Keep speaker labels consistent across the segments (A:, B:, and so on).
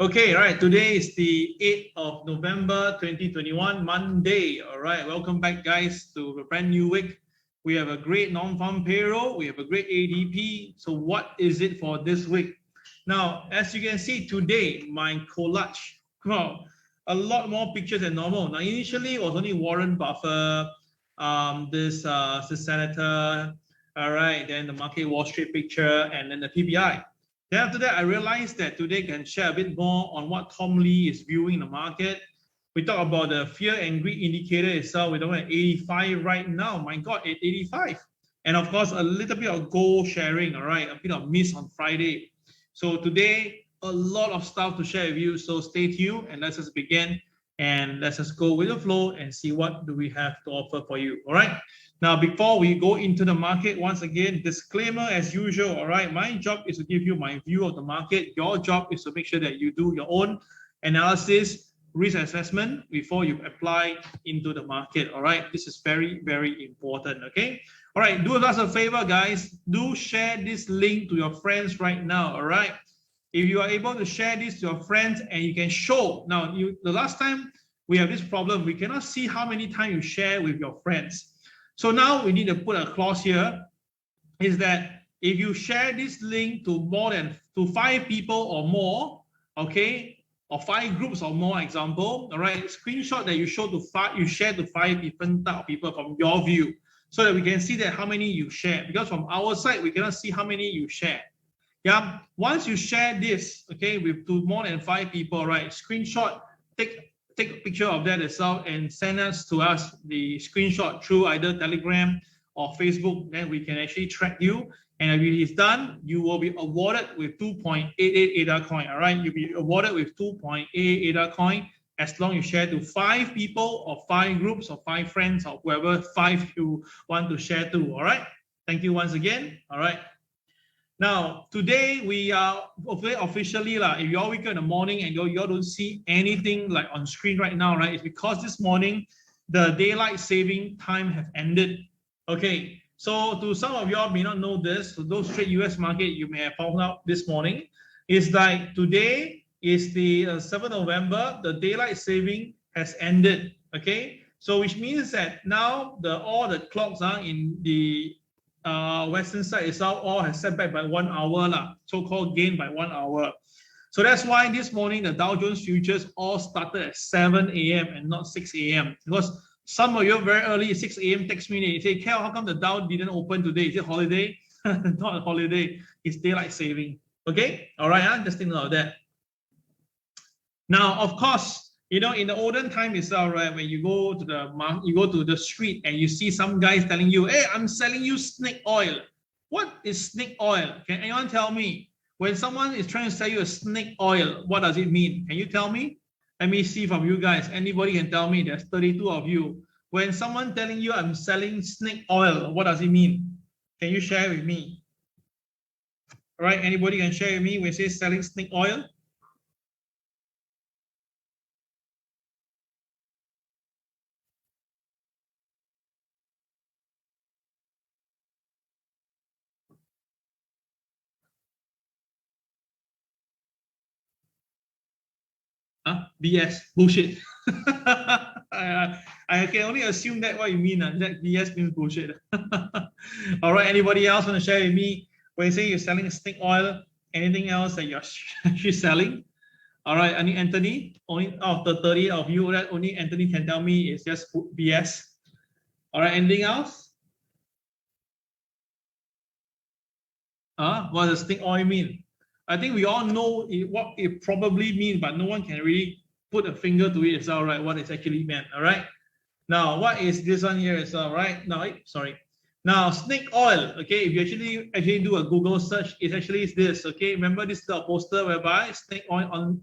A: Okay, all right. Today is the 8th of November 2021, Monday. All right, welcome back, guys, to a brand new week. We have a great non-farm payroll. We have a great ADP. So what is it for this week? Now, as you can see today, my collage, wow, a lot more pictures than normal. Now, initially it was only Warren Buffett, this senator, all right, then the market Wall Street picture, and then the PPI. Then after that, I realized that today can share a bit more on what Tom Lee is viewing in the market. We talk about the fear and greed indicator itself. We're talking at 85 right now. My God, at 85. And of course, a little bit of gold sharing, all right, a bit of miss on Friday. So today, a lot of stuff to share with you. So stay tuned and let's just begin. And let's just go with the flow and see what do we have to offer for you, all right? Now, before we go into the market, once again, disclaimer as usual, all right? My job is to give you my view of the market. Your job is to make sure that you do your own analysis, risk assessment before you apply into the market, all right? This is very, very important, okay? All right, do us a favor, guys. Do share this link to your friends right now, all right? If you are able to share this to your friends and you can show, now, the last time we have this problem, we cannot see how many times you share with your friends. So now we need to put a clause here, is that if you share this link to to 5 people or more, okay, or 5 groups or more, example, all right, screenshot that you share to 5 different type of people from your view, so that we can see that how many you share. Because from our side, we cannot see how many you share. Yeah, once you share this, okay, with more than 5 people, right, screenshot, take a picture of that itself and send us the screenshot through either Telegram or Facebook. Then we can actually track you. And if it is done, you will be awarded with 2.88 ADA coin. All right, you'll be awarded with 2.88 ADA coin as long as you share to 5 people or 5 groups or 5 friends or whoever 5 you want to share to. All right, thank you once again. All right. Now, today we are officially, if you all wake up in the morning and you all don't see anything like on screen right now, right? It's because this morning, the daylight saving time have ended. Okay, so to some of y'all may not know this, so those trade US market, you may have found out this morning, is like today is the 7th of November, the daylight saving has ended, okay? So which means that now all the clocks are in the western side itself all has set back by 1 hour, so-called gain by 1 hour. So that's why this morning the Dow Jones futures all started at 7 a.m. and not 6 a.m. because some of you very early 6 a.m. text me and say, Kel, how come the Dow didn't open today? Is it holiday? Not a holiday, it's daylight saving. Okay, all right, just think about that. Now, of course, you know, in the olden time itself, right, when you go to the street and you see some guys telling you, hey, I'm selling you snake oil. What is snake oil? Can anyone tell me? When someone is trying to sell you a snake oil, what does it mean? Can you tell me? Let me see from you guys. Anybody can tell me? There's 32 of you. When someone telling you I'm selling snake oil, what does it mean? Can you share with me? All right, anybody can share with me when you say selling snake oil? BS, bullshit. I can only assume that what you mean, that BS means bullshit. All right, anybody else want to share with me when you say you're selling snake oil, anything else that you're actually selling? All right, only Anthony, only of the 30 of you, that only Anthony can tell me is just BS. All right, anything else? What does snake oil mean? I think we all know what it probably means, but no one can really put a finger to it itself, right? What it actually meant, all right? Now, what is this one here itself, right? Now, sorry. Now, snake oil, okay, if you actually do a Google search, it actually is this, okay? Remember this poster whereby snake oil on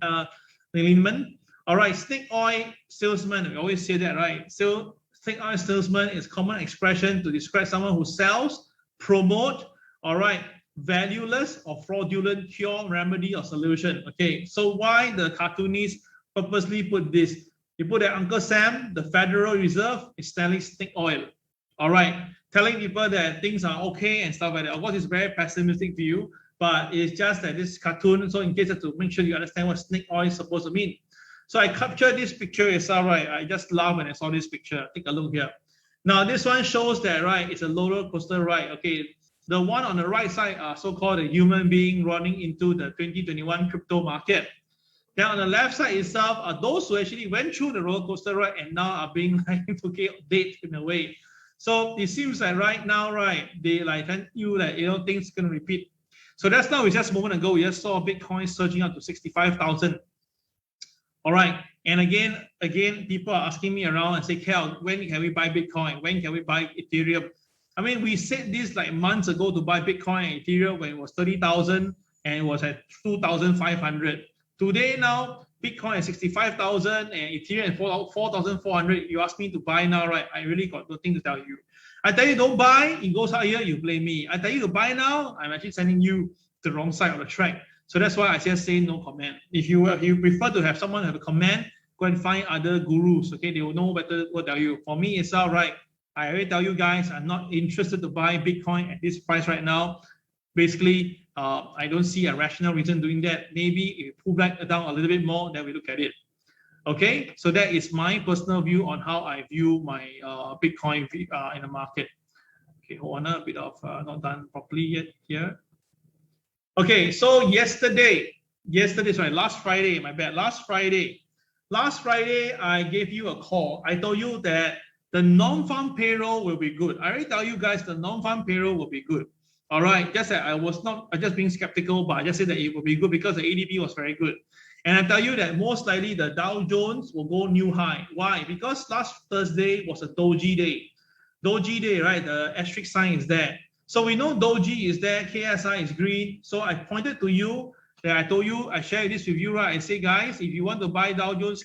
A: alignment? All right, snake oil salesman, we always say that, right? So, snake oil salesman is common expression to describe someone who sells, promote, all right, valueless or fraudulent cure, remedy, or solution. Okay, so why the cartoonist purposely put this? You put that Uncle Sam, the Federal Reserve, is selling snake oil. All right, telling people that things are okay and stuff like that. Of course, it's very pessimistic view. but it's just that this cartoon. So in case to make sure you understand what snake oil is supposed to mean. So I captured this picture itself, right? I just laughed when I saw this picture. Take a look here. Now this one shows that, right, it's a roller coaster ride. Okay, the one on the right side are so-called a human being running into the 2021 crypto market. Then on the left side itself are those who actually went through the roller coaster ride and now are being like dead in a way. So it seems like right now, right, they like tell you that things gonna repeat. So that's now, just a moment ago, we just saw Bitcoin surging up to 65,000. All right, and again, people are asking me around and say, Kel, when can we buy Bitcoin? When can we buy Ethereum? I mean, we said this like months ago to buy Bitcoin and Ethereum when it was 30,000 and it was at 2,500. Today now, Bitcoin is 65,000 and Ethereum is 4,400. You ask me to buy now, right? I really got nothing to tell you. I tell you don't buy, it goes higher, you blame me. I tell you to buy now, I'm actually sending you the wrong side of the track. So that's why I just say no comment. If you prefer to have someone have a comment, go and find other gurus. Okay, they will know better what tell you. For me, it's all right. I already tell you guys, I'm not interested to buy Bitcoin at this price right now. Basically, I don't see a rational reason doing that. Maybe if you pull back down a little bit more, then we look at it. Okay, so that is my personal view on how I view my Bitcoin in the market. Okay, hold on, a bit of not done properly yet here. Okay, so yesterday, sorry, last Friday, my bad, last Friday, I gave you a call. I told you that the non-farm payroll will be good. I already tell you guys the non-farm payroll will be good. All right, just that I just being skeptical, but I just said that it will be good because the ADP was very good. And I tell you that most likely the Dow Jones will go new high. Why? Because last Thursday was a Doji day. Doji day, right? The asterisk sign is there. So we know Doji is there, KSI is green. So I pointed to you that I told you, I shared this with you, right? I say, guys, if you want to buy Dow Jones,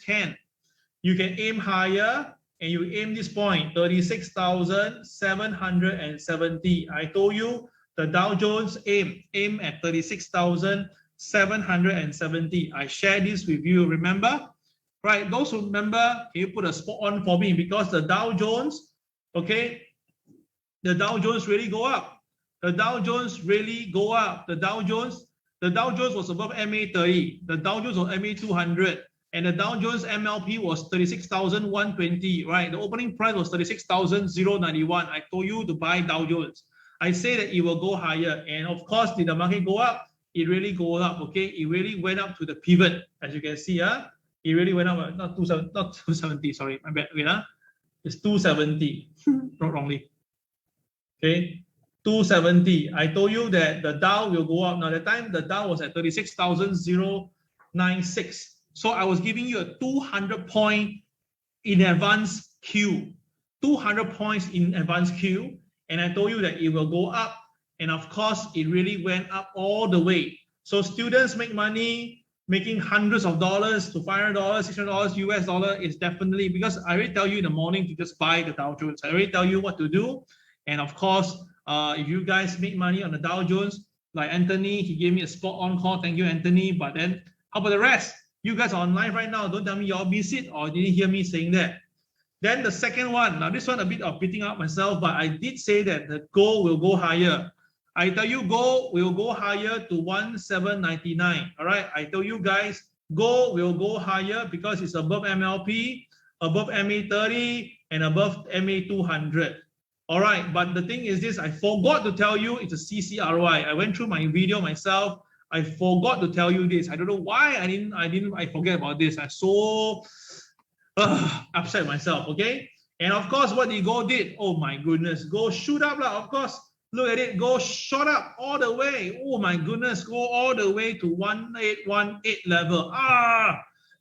A: you can aim higher and you aim this point, 36,770. I told you the Dow Jones aim at 36,770. I shared this with you, remember? Right, those who remember, can you put a spot on for me? Because the Dow Jones, okay, the Dow Jones really go up. The Dow Jones really go up. The Dow Jones was above MA30. The Dow Jones was MA200. And the Dow Jones MLP was 36,120, right? The opening price was 36,091. I told you to buy Dow Jones. I say that it will go higher. And of course, did the market go up? It really goes up, okay? It really went up to the pivot, as you can see. It really went up, not 270, sorry, my bad. Wait, it's 270, not wrongly. Okay, 270. I told you that the Dow will go up. Now, the time the Dow was at 36,096. So I was giving you a 200 point in advance Q. 200 points in advance Q. And I told you that it will go up. And of course, it really went up all the way. So students make money, making hundreds of dollars to $500, $600 US dollar is definitely, because I already tell you in the morning to just buy the Dow Jones. I already tell you what to do. And of course, if you guys make money on the Dow Jones, like Anthony, he gave me a spot on call. Thank you, Anthony. But then how about the rest? You guys are online right now. Don't tell me y'all miss it or didn't hear me saying that. Then the second one, now this one a bit of beating up myself, but I did say that the gold will go higher. I tell you gold will go higher to 1,799. All right, I tell you guys gold will go higher because it's above MLP, above MA30, and above MA200. All right, but the thing is this, I forgot to tell you it's a CCRY. I went through my video myself. I forgot to tell you this. I don't know why I forget about this. I'm so upset myself, okay? And of course, what the gold did, oh my goodness, go shoot up lah, of course. Look at it, go shot up all the way. Oh my goodness, go all the way to 1818 level.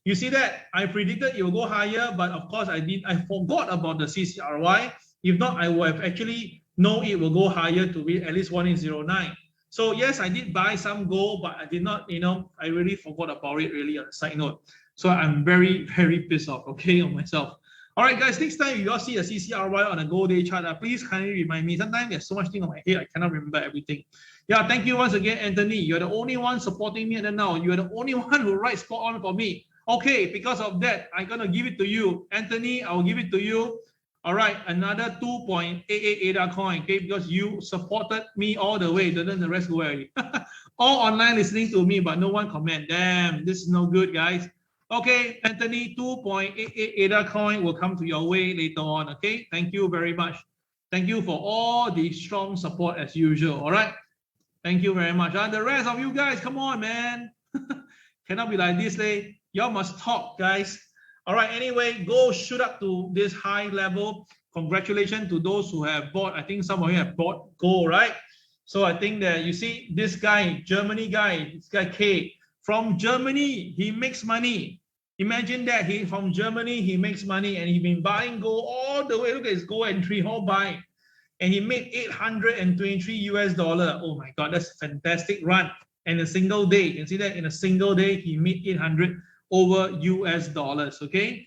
A: You see that? I predicted it will go higher, but of course I forgot about the CCRY. If not, I would have actually known it will go higher to be at least 1809. So yes, I did buy some gold, but I did not, I really forgot about it really on a side note. So I'm very, very pissed off, okay, on myself. All right, guys, next time if you all see a CCRY on a gold day chart, please kindly remind me. Sometimes there's so much thing on my head, I cannot remember everything. Yeah, thank you once again, Anthony. You're the only one supporting me and now. You're the only one who writes spot on for me. Okay, because of that, I'm going to give it to you. Anthony, I'll give it to you. All right, another 2.88 ADA coin, okay, because you supported me all the way, then the rest go already. All online listening to me, but no one comment. Damn, this is no good, guys. Okay, Anthony, 2.88 ADA coin will come to your way later on, okay? Thank you very much. Thank you for all the strong support as usual, all right? Thank you very much. The rest of you guys, come on, man. Cannot be like this, y'all must talk, guys. All right, anyway, go shoot up to this high level. Congratulations to those who have bought. I think some of you have bought gold, right? So I think that you see this guy, Germany guy, this guy K, from Germany, he makes money. Imagine that from Germany, he makes money and he's been buying gold all the way. Look at his gold entry, whole buy. And he made 823 US dollar. Oh my God, that's a fantastic run. And a single day, you can see that in a single day, he made 800 over US dollars, okay?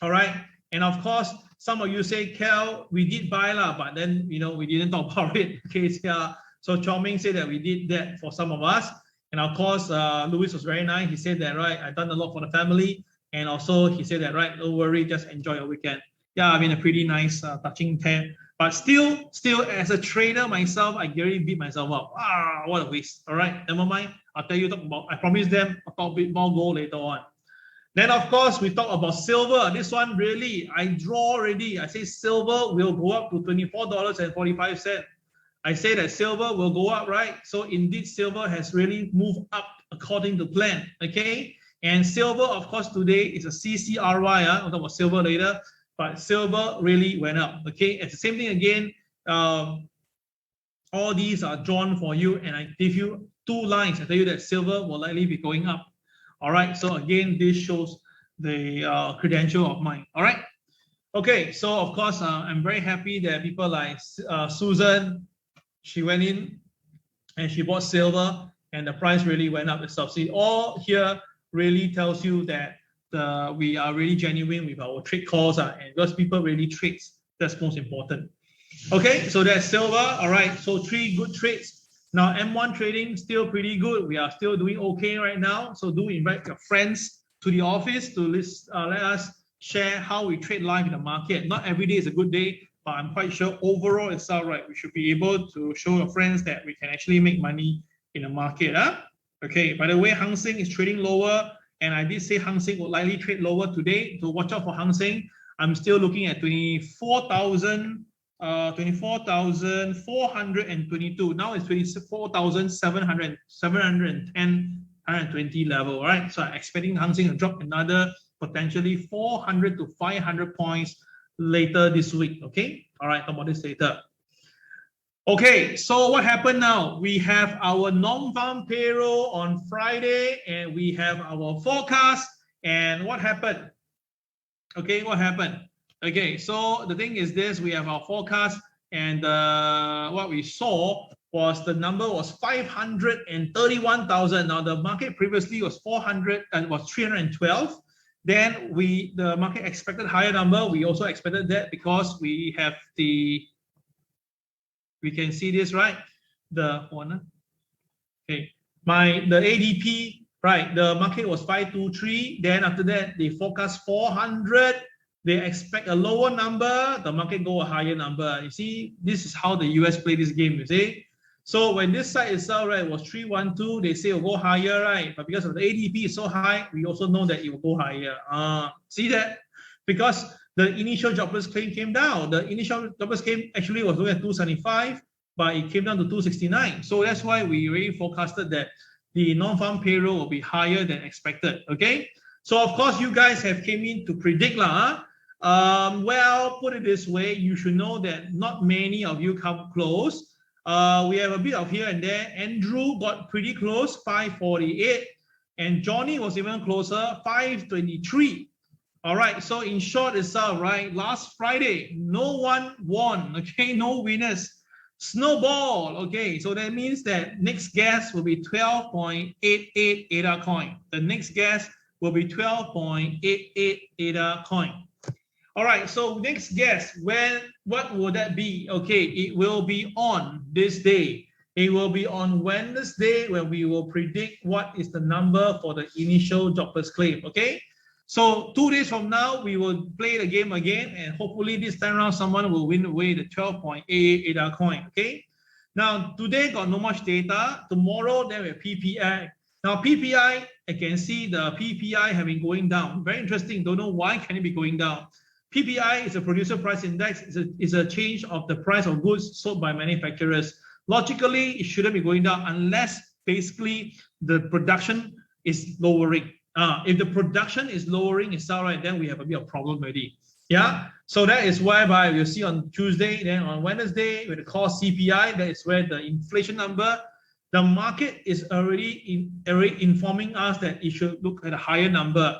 A: All right, and of course, some of you say, Cal, we did buy lah, but then, you know, we didn't talk about it, okay? So Chong-Ming said that we did that for some of us. And of course, Louis was very nice. He said that, right, I've done a lot for the family. And also he said that, right, don't worry, just enjoy your weekend. Yeah, I mean, a pretty nice touching tale. But still, as a trader myself, I really beat myself up. Ah, what a waste. All right, never mind. I'll tell you about, I promise them I'll talk a bit more gold later on. Then, of course, we talk about silver. This one really, I draw already. I say silver will go up to $24.45. I say that silver will go up, right? So indeed, silver has really moved up according to plan, okay? And silver, of course, today is a CCRY. I'll talk about silver later, but silver really went up, okay? It's the same thing again. All these are drawn for you, and I give you two lines. I tell you that silver will likely be going up. All right, so again, this shows the credential of mine. All right, okay, so of course, I'm very happy that people like Susan, she went in and she bought silver and the price really went up itself. See, all here really tells you that we are really genuine with our trade calls, and because people really trade, that's most important. Okay, so that's silver. All right, so 3 good trades. Now, M1 trading still pretty good. We are still doing okay right now. So do invite your friends to the office to let us share how we trade live in the market. Not every day is a good day, but I'm quite sure overall it's all right. We should be able to show your friends that we can actually make money in the market. Okay, by the way, Hang Seng is trading lower, and I did say Hang Seng will likely trade lower today. So watch out for Hang Seng. I'm still looking at 24,422. Now it's 24,710, 120 level. All right, so I'm expecting Hang Seng to drop another potentially 400 to 500 points later this week. Okay, all right, talk about this later. Okay, so what happened now? We have our non-farm payroll on Friday, and we have our forecast. And what happened? Okay, what happened? Okay, so the thing is this, we have our forecast, and what we saw was the number was 531,000. Now the market previously was 400 and was 312. Then the market expected higher number. We also expected that because we have we can see this, right? The one, okay, the ADP, right? The market was 523. Then after that, they forecast 400. They expect a lower number, the market go a higher number. You see, this is how the US play this game, you see. So when this side itself, right, was 312, they say it will go higher, right? But because of the ADP is so high, we also know that it will go higher. See that? Because the initial jobless claim came down. The initial jobless claim actually was looking at 275, but it came down to 269. So that's why we already forecasted that the non-farm payroll will be higher than expected, okay? So of course, you guys have came in to predict lah. Well, put it this way, you should know that not many of you come close. We have a bit of here and there. Andrew got pretty close, 548, and Johnny was even closer, 523. All right, so in short itself, right, last Friday, no one won, okay, no winners. Snowball, okay, so that means that next guess will be 12.88 ADA coin. The next guess will be 12.88 ADA coin. All right, so next guess, what will that be? Okay, it will be on this day. It will be on Wednesday when we will predict what is the number for the initial jobless claim, okay? So 2 days from now, we will play the game again, and hopefully this time around, someone will win away the 12.88 ADA coin, okay? Now, today got no much data. Tomorrow, then we have PPI. Now, PPI, I can see the PPI have been going down. Very interesting. Don't know why can it be going down. PPI is a producer price index. It's a change of the price of goods sold by manufacturers. Logically, it shouldn't be going down unless basically the production is lowering. If the production is lowering itself, right, then we have a bit of problem already. Yeah, so that is whereby we'll see on Tuesday, then on Wednesday with the core CPI, that is where the inflation number, the market is already informing us that it should look at a higher number.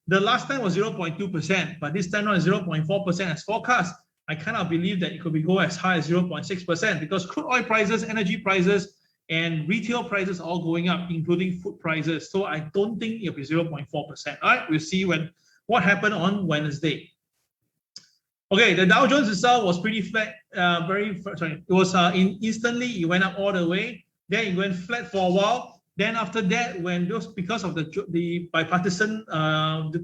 A: The last time was 0.2%, but this time around is 0.4% as forecast. I cannot believe that it could be go as high as 0.6% because crude oil prices, energy prices, and retail prices are all going up, including food prices. So I don't think it'll be 0.4%. All right, we'll see what happened on Wednesday. Okay, the Dow Jones itself was pretty flat. It was instantly it went up all the way. Then it went flat for a while. Then after that, because of the bipartisan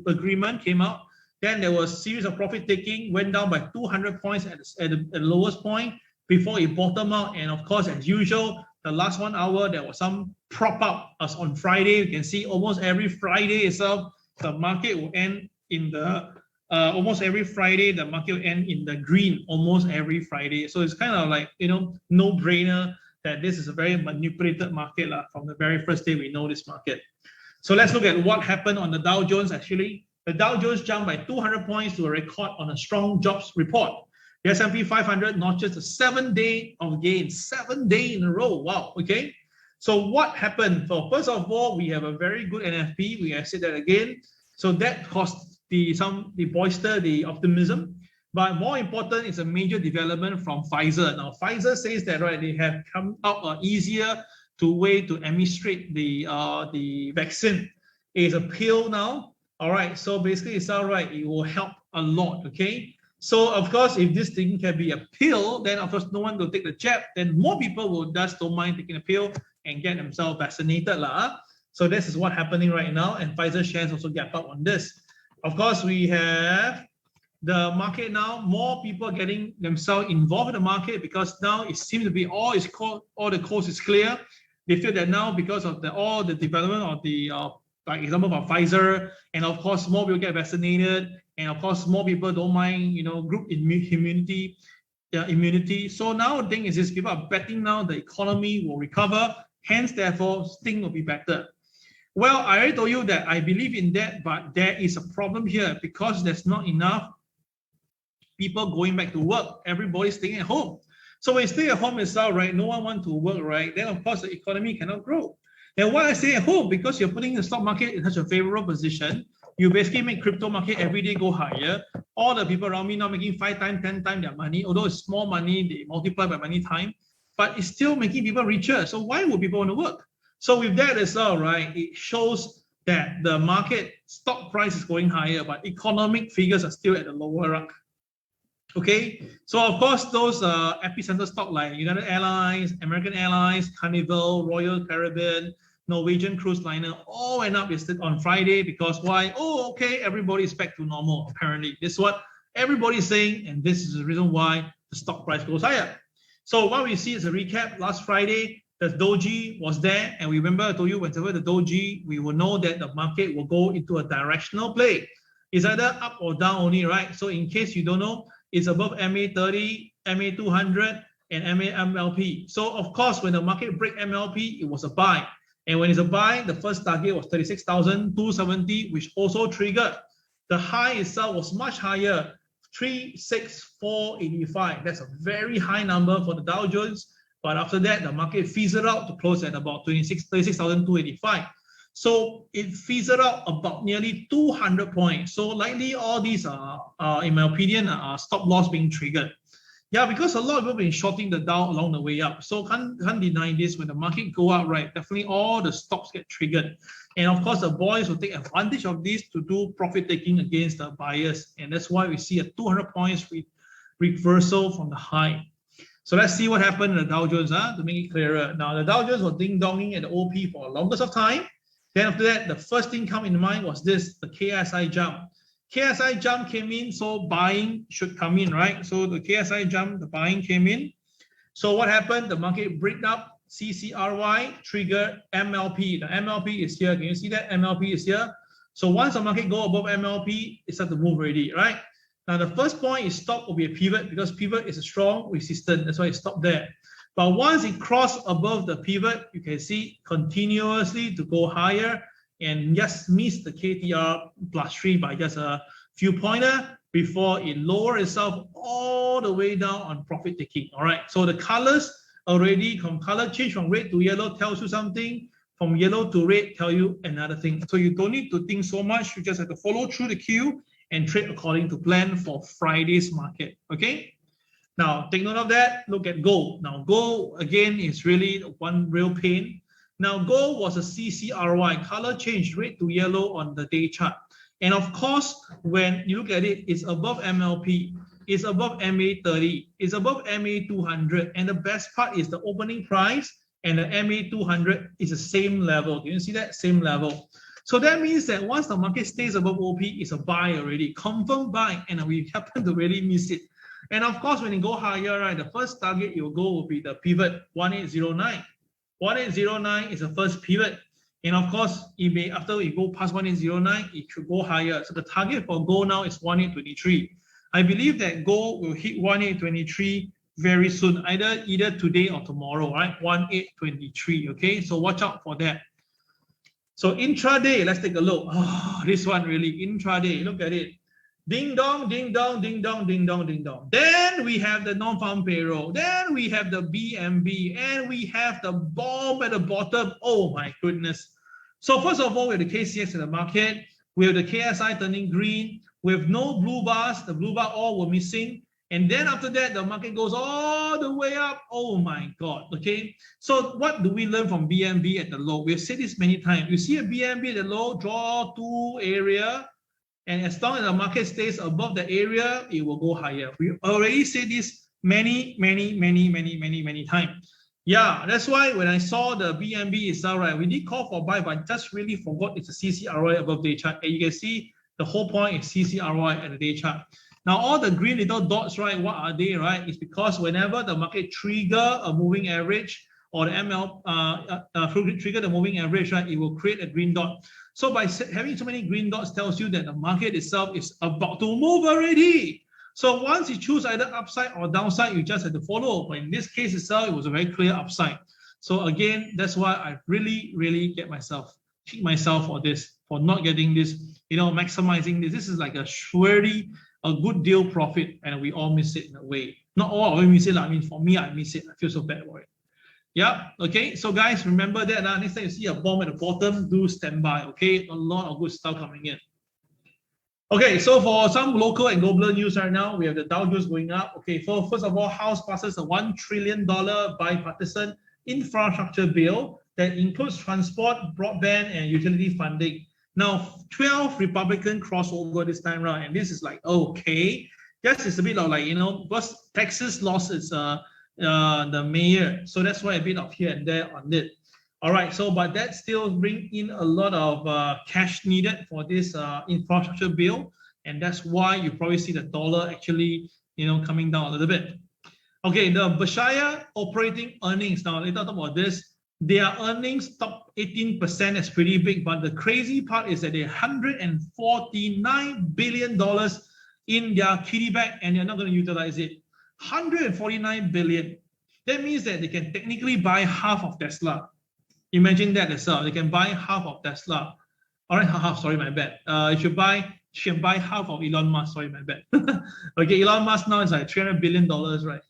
A: agreement came out, then there was a series of profit taking, went down by 200 points at the lowest point before it bottomed out. And of course, as usual, the last 1 hour, there was some prop up as on Friday. You can see almost every Friday itself, the market will end in the almost every Friday, the market will end in the green almost every Friday. So it's kind of like, no-brainer that this is a very manipulated market from the very first day we know this market. So let's look at what happened on the Dow Jones actually. The Dow Jones jumped by 200 points to a record on a strong jobs report. The S&P 500 notches a 7-day of gains, 7 days in a row. Wow, okay. So what happened? So first of all, we have a very good NFP. We have said that again. So that caused the bolster, the optimism. But more important is a major development from Pfizer. Now, Pfizer says that they have come out easier way to administrate the vaccine. It's a pill now. All right. So basically, it's all right. It will help a lot. Okay. So of course, if this thing can be a pill, then of course no one will take the jab. Then more people will just don't mind taking a pill and get themselves vaccinated So this is what's happening right now, and Pfizer shares also gap up on this. Of course, we have the market now. More people getting themselves involved in the market because now it seems to be all the coast is clear. They feel that now because of all the development of the like example of Pfizer, and of course more people get vaccinated. And of course, more people don't mind, group immunity. So now the thing is this, people are betting now the economy will recover. Hence, therefore, things will be better. Well, I already told you that I believe in that, but there is a problem here because there's not enough people going back to work. Everybody's staying at home. So when you stay at home itself, right, no one wants to work, right? Then, of course, the economy cannot grow. Then why I stay at home? Because you're putting the stock market in such a favorable position. You basically make crypto market every day go higher. All the people around me now making 5 times, 10 times their money. Although it's small money, they multiply by many times, but it's still making people richer. So why would people want to work? So with that as well, right, it shows that the market stock price is going higher, but economic figures are still at the lower rank. Okay, so of course those epicenter stock like United Airlines, American Airlines, Carnival, Royal Caribbean, Norwegian Cruise Liner all went up yesterday on Friday because why? Oh, okay, everybody is back to normal. Apparently, this is what everybody is saying, and this is the reason why the stock price goes higher. So what we see is a recap. Last Friday, the doji was there, and remember I told you whenever the doji, we will know that the market will go into a directional play. It's either up or down only, right? So in case you don't know, it's above MA30, MA200, and MLP. So of course, when the market break MLP, it was a buy. And when it's a buy, the first target was 36,270, which also triggered. The high itself was much higher, 36,485. That's a very high number for the Dow Jones. But after that, the market fizzled out to close at about 36,285. So it fizzled out about nearly 200 points. So likely all these are, in my opinion, stop loss being triggered. Yeah, because a lot of people have been shorting the Dow along the way up. So can't deny this. When the market go up, right, definitely all the stocks get triggered. And of course, the boys will take advantage of this to do profit taking against the buyers. And that's why we see a 200 points reversal from the high. So let's see what happened in the Dow Jones to make it clearer. Now, the Dow Jones was ding-donging at the OP for the longest of time. Then after that, the first thing come in mind was this, the KSI jump. KSI jump came in, so buying should come in, right? So the KSI jump, the buying came in. So what happened? The market break up, CCRY, trigger MLP. The MLP is here. Can you see that? MLP is here. So once the market go above MLP, it starts to move already, right? Now the first point is stop will be a pivot because pivot is a strong resistance. That's why it stopped there. But once it crossed above the pivot, you can see continuously to go higher and just miss the KTR +3 by just a few pointer before it lower itself all the way down on profit taking. All right. So the colors already from color change from red to yellow tells you something. From yellow to red tell you another thing. So you don't need to think so much. You just have to follow through the queue and trade according to plan for Friday's market. Okay. Now take note of that. Look at gold. Now gold again is really one real pain. Now gold was a CCRY, color change red to yellow on the day chart. And of course, when you look at it, it's above MLP, it's above MA30, it's above MA200. And the best part is the opening price and the MA200 is the same level. Can you see that? Same level. So that means that once the market stays above OP, it's a buy already, confirmed buy, and we happen to really miss it. And of course, when you go higher, right, the first target you will go will be the pivot 1809. 1809 is the first pivot. And of course, it may, after we go past 1809, it should go higher. So the target for gold now is 1823. I believe that gold will hit 1823 very soon, either today or tomorrow, right? 1823, okay? So watch out for that. So intraday, let's take a look. Oh, this one really, intraday, look at it. Ding dong, ding dong, ding dong, ding dong, ding dong. Then we have the non-farm payroll. Then we have the BMB, and we have the bomb at the bottom. Oh my goodness. So first of all, we have the KCX in the market. We have the KSI turning green. We have no blue bars. The blue bar all were missing. And then after that, the market goes all the way up. Oh my God. Okay. So what do we learn from BMB at the low? We've said this many times. You see a BMB at the low, draw two area. And as long as the market stays above the area, it will go higher. We already said this many times. Yeah, that's why when I saw the BMB itself, right, we did call for buy, but just really forgot it's a CCRY above day chart. And you can see the whole point is CCRY at the day chart. Now, all the green little dots, right, what are they, right? It's because whenever the market trigger a moving average or the ML trigger the moving average, right, it will create a green dot. So by having so many green dots tells you that the market itself is about to move already. So once you choose either upside or downside, you just have to follow. But in this case itself, it was a very clear upside. So again, that's why I really kick myself for this, for not getting this, maximizing this. This is like a surely a good deal profit, and we all miss it in a way. Not all of us miss it. I mean, for me, I miss it. I feel so bad about it. Yeah, okay, so guys, remember that. Next time you see a bomb at the bottom, do stand by, okay? A lot of good stuff coming in. Okay, so for some local and global news right now, we have the Dow Jones going up. Okay, so first of all, House passes a $1 trillion bipartisan infrastructure bill that includes transport, broadband, and utility funding. Now, 12 Republican crossover this time around, and this is like, okay, yes, it's a bit of like, because Texas lost its the mayor, so that's why a bit of here and there on it. All right, so but that still bring in a lot of cash needed for this infrastructure bill, and that's why you probably see the dollar actually coming down a little bit. Okay, the Berkshire operating earnings, now let's talk about this. Their earnings top 18%, is pretty big, but the crazy part is that they're $149 billion in their kitty bag, and they're not going to utilize it. 149 billion. That means that they can technically buy half of Tesla. Imagine that as well. They can buy half of Tesla. All right, half. Sorry, my bad. You should buy half of Elon Musk. Sorry, my bad. Okay, Elon Musk now is like $300 billion, right?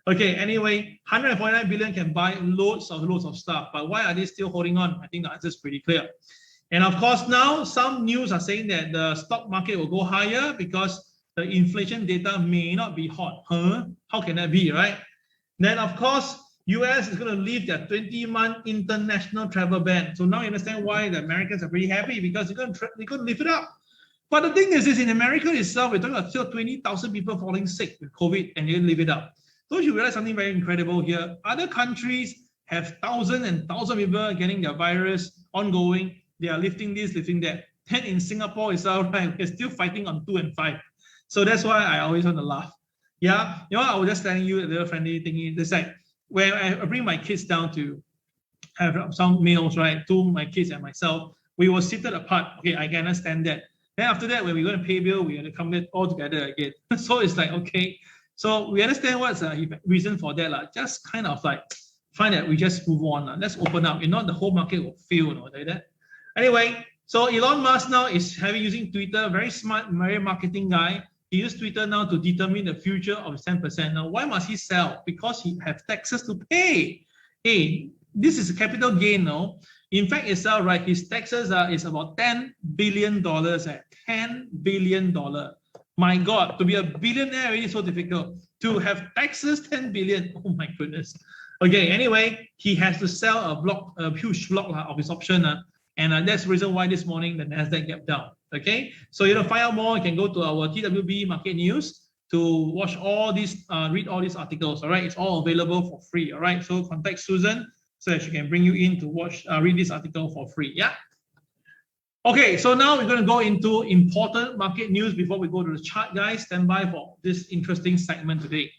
A: Okay. Anyway, 149 billion can buy loads of stuff. But why are they still holding on? I think the answer is pretty clear. And of course, now some news are saying that the stock market will go higher because the inflation data may not be hot. Huh? How can that be, right? Then, of course, US is going to leave their 20-month international travel ban. So now you understand why the Americans are pretty happy, because they're going to lift it up. But the thing is in America itself, we're talking about still 20,000 people falling sick with COVID, and they live it up. Don't you realize something very incredible here? Other countries have thousands and thousands of people getting their virus ongoing. They are lifting this, lifting that. Then in Singapore itself, right, we're still fighting on 2 and 5. So that's why I always want to laugh. Yeah, you know, I was just telling you a little friendly thing. It's like when I bring my kids down to have some meals, right, to my kids and myself, we were seated apart. Okay, I can understand that. Then after that, when we're going to pay bill, we're going to come all together again. So it's like, okay, so we understand what's the reason for that. Just kind of like find that we just move on. Let's open up. If not, the whole market will fail, like that. Anyway, so Elon Musk now is using Twitter, very smart, very marketing guy. He used Twitter now to determine the future of 10%. Now, why must he sell? Because he has taxes to pay. Hey, this is a capital gain, no? In fact, itself, right, his taxes is about $10 billion at $10 billion. My God, to be a billionaire already so difficult. To have taxes, 10 billion, oh my goodness. Okay, anyway, he has to sell a huge block of his option. And that's the reason why this morning the NASDAQ gapped down. Okay, so you know, find out more, you can go to our TWB Market News to watch all these, read all these articles. All right, it's all available for free. All right, so contact Susan so that she can bring you in to watch, read this article for free. Yeah. Okay, so now we're going to go into important market news before we go to the chart, guys. Stand by for this interesting segment today.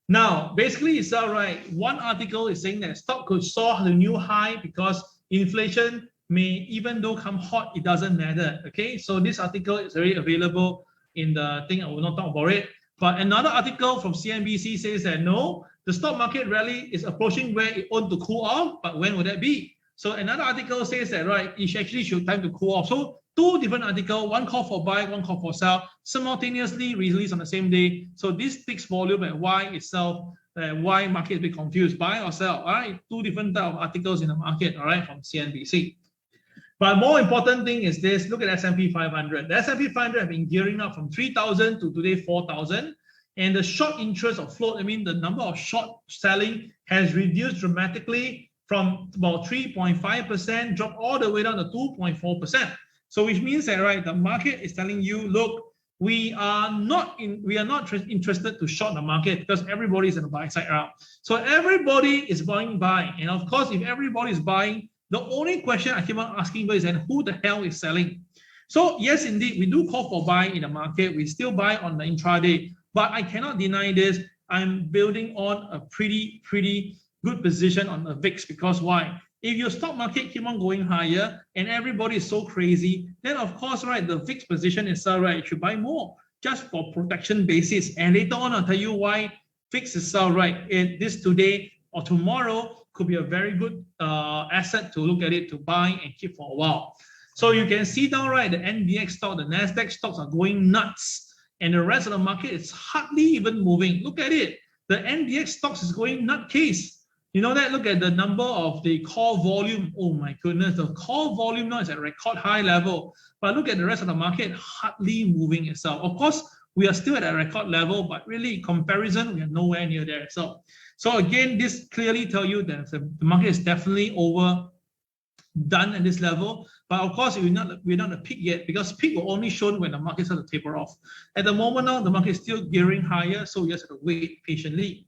A: Now, basically, it's all right. One article is saying that stock could soar the new high because inflation may, even though come hot, it doesn't matter. Okay, so this article is already available in the thing. I will not talk about it. But another article from CNBC says that no, the stock market rally is approaching where it ought to cool off. But when would that be? So another article says that, right, it actually should time to cool off. So two different articles, one call for buy, one call for sell, simultaneously released on the same day. So this speaks volume and why itself, why market is a bit confused, buy or sell. All right, two different type of articles in the market, all right, from CNBC. But more important thing is this, look at S&P 500. The S&P 500 have been gearing up from 3,000 to today 4,000. And the short interest of float, I mean, the number of short selling has reduced dramatically from about 3.5%, dropped all the way down to 2.4%. So which means that, right, the market is telling you, look, we are not interested to short the market because everybody is in the buy side round. So everybody is buying. And of course, if everybody is buying, the only question I keep on asking is, and who the hell is selling? So yes, indeed, we do call for buy in the market. We still buy on the intraday, but I cannot deny this. I'm building on a pretty good position on the VIX because why? If your stock market keep on going higher and everybody is so crazy, then of course, right, the VIX position itself, right, you should buy more just for protection basis. And later on, I'll tell you why VIX itself, right, this today or tomorrow could be a very good asset to look at it, to buy and keep for a while. So you can see down, right, the NDX stock, the NASDAQ stocks are going nuts. And the rest of the market is hardly even moving. Look at it. The NDX stocks is going nutcase. You know that? Look at the number of the call volume. Oh my goodness, the call volume now is at record high level. But look at the rest of the market, hardly moving itself. Of course, we are still at a record level, but really in comparison, we are nowhere near there. So again, this clearly tells you that the market is definitely overdone at this level. But of course, we're not at peak yet because peak will only shown when the market starts to taper off. At the moment now, the market is still gearing higher, so you just have to wait patiently.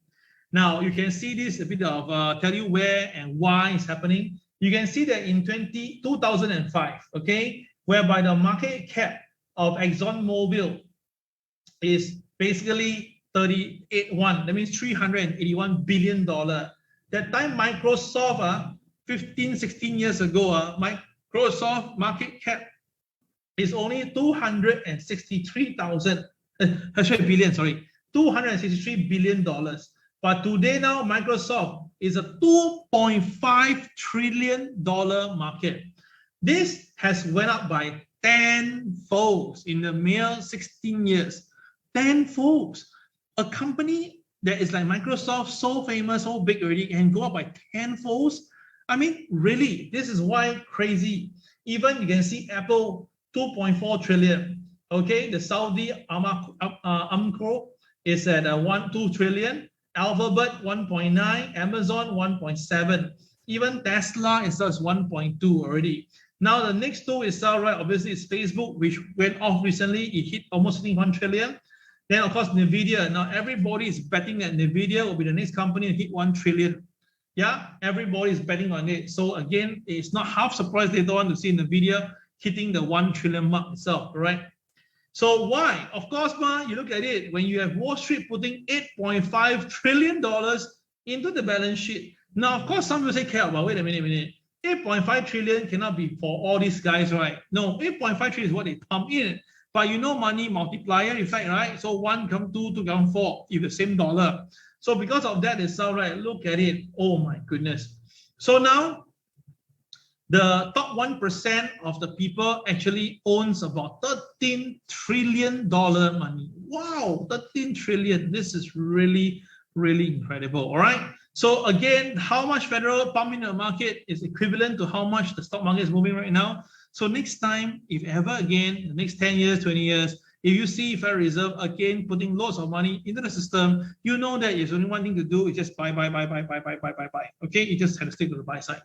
A: Now, you can see this a bit of tell you where and why it's happening. You can see that in 2005, okay, whereby the market cap of ExxonMobil is basically 38.1. That means $381 billion. That time, Microsoft, 15, 16 years ago, Microsoft market cap is only $263 billion. But today now, Microsoft is a $2.5 trillion market. This has went up by 10-fold in the mere 16 years. 10-fold. A company that is like Microsoft, so famous, so big already, can go up by 10-fold. I mean, really, this is why crazy. Even you can see Apple, 2.4 trillion. Okay, the Saudi Aramco is at 2 trillion. Alphabet 1.9, Amazon 1.7, even Tesla is 1.2 already. Now the next two is right, obviously it's Facebook, which went off recently. It hit almost 1 trillion. Then of course Nvidia. Now everybody is betting that Nvidia will be the next company to hit 1 trillion. Yeah, everybody is betting on it. So again, it's not half surprised later on to see in the video hitting the 1 trillion mark itself, correct? So why? Of course, you look at it, when you have Wall Street putting $8.5 trillion into the balance sheet. Now, of course, some will say, but wait a minute. 8.5 trillion cannot be for all these guys, right? No, 8.5 trillion is what they pump in. But you know money multiplier effect, right? So 1 come 2, 2 come 4, if the same dollar. So because of that itself, right, look at it. Oh my goodness. So now, the top 1% of the people actually owns about $13 trillion money. Wow, 13 trillion. This is really, really incredible. All right. So again, how much federal pump in the market is equivalent to how much the stock market is moving right now. So next time, if ever again, the next 10 years, 20 years, if you see Federal Reserve again putting lots of money into the system, you know that there's only one thing to do, is just buy. Okay, you just have to stick to the buy side.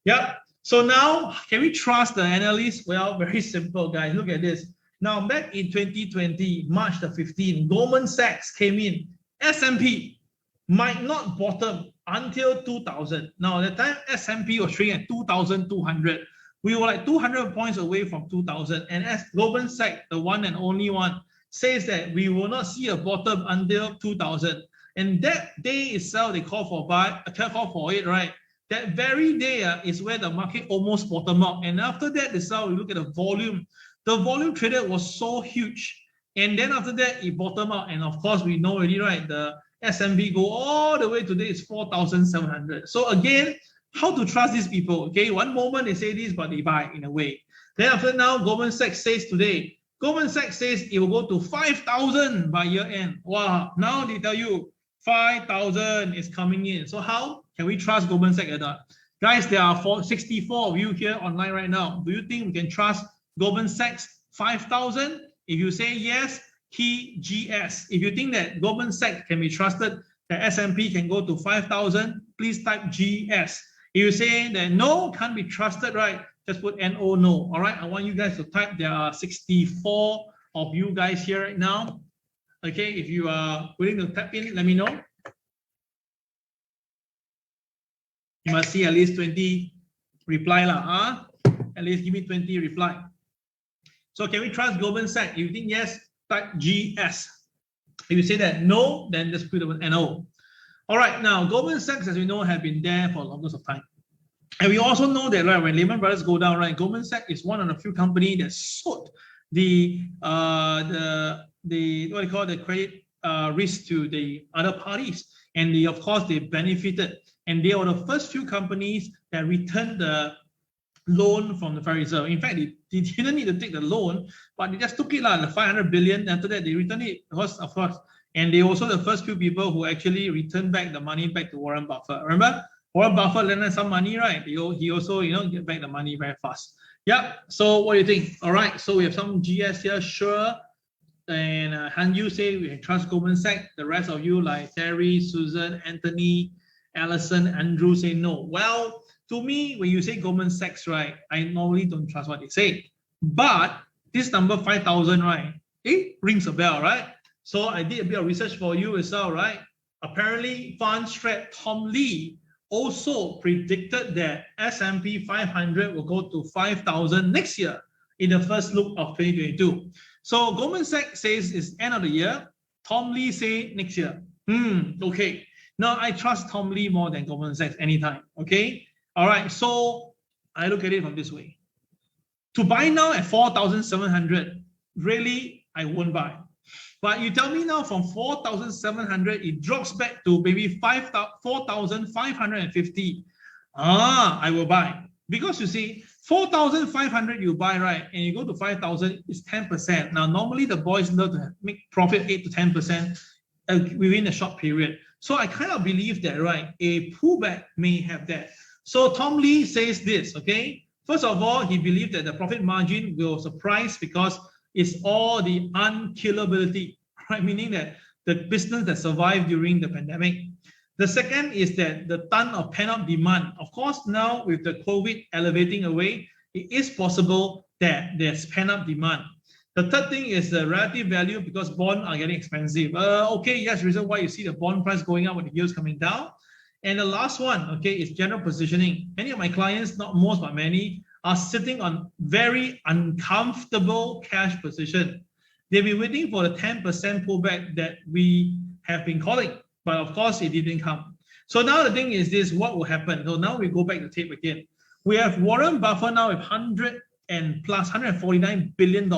A: Yeah. So now, can we trust the analysts? Well, very simple, guys. Look at this. Now, back in 2020, March the 15th, Goldman Sachs came in. S&P might not bottom until 2000. Now, at the time, S&P was trading at 2,200. We were like 200 points away from 2000. And as Goldman Sachs, the one and only one, says that we will not see a bottom until 2000. And that day itself, they call for it, right? That very day is where the market almost bottomed out. And after that, itself, we look at the volume. The volume traded was so huge. And then after that, it bottomed out. And of course, we know already, right? The S&P go all the way today, it's 4,700. So again, how to trust these people? Okay, one moment they say this, but they buy in a way. Then after now, Goldman Sachs says today, Goldman Sachs says it will go to 5,000 by year end. Wow, now they tell you 5,000 is coming in. So how can we trust Goldman Sachs or not? Guys, there are 64 of you here online right now. Do you think we can trust Goldman Sachs 5,000? If you say yes, key GS. If you think that Goldman Sachs can be trusted, that S&P can go to 5,000, please type GS. If you say that no, can't be trusted, right? Just put NO, no. All right, I want you guys to type. There are 64 of you guys here right now. Okay, if you are willing to tap in, let me know. You must see at least 20 reply lah. At least give me 20 reply. So can we trust Goldman Sachs? If you think yes, type GS. If you say that no, then just put the NO. All right, now Goldman Sachs, as we know, have been there for the longest of time. And we also know that, right, when Lehman Brothers go down, right, Goldman Sachs is one of the few companies that sold the what do you call the credit risk to the other parties, and they, of course, they benefited, and they were the first few companies that returned the loan from the Federal Reserve. In fact, they didn't need to take the loan, but they just took it the 500 billion. After that, they returned it, because of course, and they also the first few people who actually returned back the money back to Warren Buffett. Remember, Warren Buffett lent some money, right? He also, get back the money very fast. Yeah. So what do you think? All right. So we have some GS here, sure. And Han Yu say we can trust Goldman Sachs. The rest of you, like Terry, Susan, Anthony, Allison, Andrew, say no. Well, to me, when you say Goldman Sachs, right, I normally don't trust what they say. But this number 5,000, right, it rings a bell, right? So I did a bit of research for you as well, right? Apparently, fund strat Tom Lee also predicted that S&P 500 will go to 5,000 next year in the first look of 2022. So Goldman Sachs says it's end of the year. Tom Lee say next year. Okay. Now I trust Tom Lee more than Goldman Sachs anytime. Okay. All right. So I look at it from this way. To buy now at 4,700, really, I won't buy. But you tell me now from 4,700, it drops back to maybe 4,550. I will buy. Because you see, 4,500 you buy, right? And you go to 5,000, it's 10%. Now, normally the boys love to make profit 8 to 10% within a short period. So I kind of believe that, right, a pullback may have that. So Tom Lee says this, okay? First of all, he believed that the profit margin will surprise because it's all the unkillability, right? Meaning that the business that survived during the pandemic. The second is that the ton of pent-up demand. Of course, now with the COVID elevating away, it is possible that there's pent-up demand. The third thing is the relative value because bonds are getting expensive. Okay, yes, reason why you see the bond price going up with the yields coming down. And the last one, okay, is general positioning. Many of my clients, not most but many, are sitting on very uncomfortable cash position. They've been waiting for the 10% pullback that we have been calling, but of course it didn't come. So now the thing is this, what will happen? So now we go back to tape again. We have Warren Buffett now with $149 billion,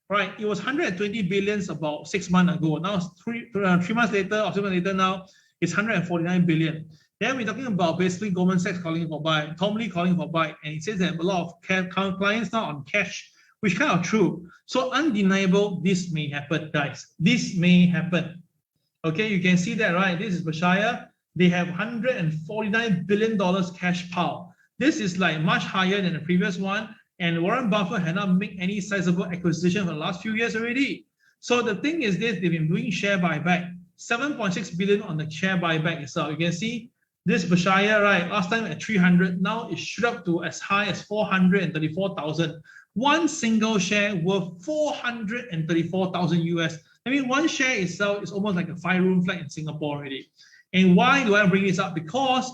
A: right? It was 120 billions about 6 months ago. Now 3 months later or 7 months later now, it's 149 billion. Then we're talking about basically Goldman Sachs calling for buy, Tom Lee calling for buy, and it says that a lot of clients now on cash, which kind of true. So undeniable, this may happen, guys. This may happen. Okay, you can see that, right? This is Berkshire. They have $149 billion cash pile. This is like much higher than the previous one. And Warren Buffett had not made any sizable acquisition for the last few years already. So the thing is this, they've been doing share buyback. 7.6 billion on the share buyback itself. You can see this Berkshire, right? Last time at 300, now it shoot up to as high as 434,000. One single share worth 434,000 US. I mean, one share itself is almost like a 5-room flat in Singapore already. And why do I bring this up? Because